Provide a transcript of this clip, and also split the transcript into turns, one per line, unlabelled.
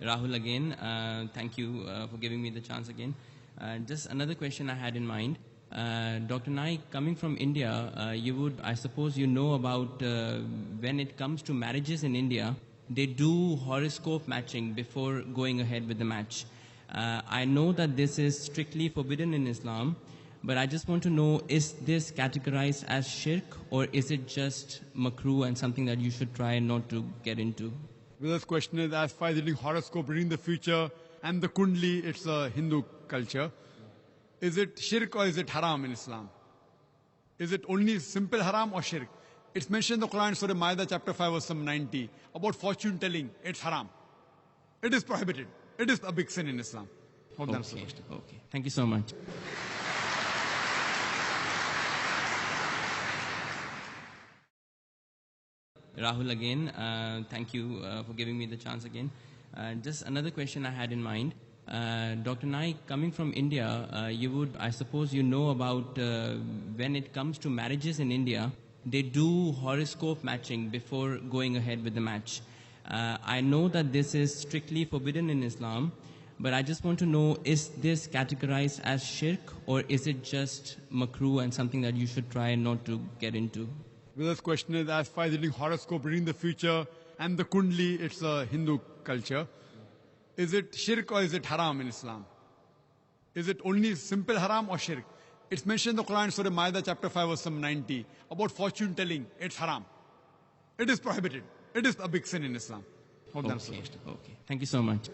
Rahul again. Thank you for giving me the chance again. Just another question I had in mind. Dr. Naik, coming from India, I suppose you know about when it comes to marriages in India, they do horoscope matching before going ahead with the match. I know that this is strictly forbidden in Islam, but I just want to know, is this categorized as shirk, or is it just makruh and something that you should try not to get into?
Well, this question is, as far as reading horoscope, reading the future, and the kundli, it's a Hindu culture. Is it shirk or is it haram in Islam? Is it only simple haram or shirk? It's mentioned in the Quran, Surah Ma'idah, chapter 5, verse 90, about fortune telling. It's haram. It is prohibited. It is a big sin in Islam. Hope that answers the question.
Okay. Thank you so much. Rahul again. Thank you for giving me the chance again. Just another question I had in mind. Dr. Naik, coming from India, I suppose you know about when it comes to marriages in India, they do horoscope matching before going ahead with the match. I know that this is strictly forbidden in Islam, but I just want to know, is this categorized as shirk, or is it just makruh and something that you should try not to get into?
Well, this question is, as far as reading horoscope, reading the future, and the kundli, it's a Hindu culture. Is it shirk or is it haram in Islam? Is it only simple haram or shirk? It's mentioned in the Quran, Surah Ma'idah, chapter 5, verse 90, about fortune telling. It's haram. It is prohibited. It is a big sin in Islam. Hope that answers the question.
Okay. Thank you so much.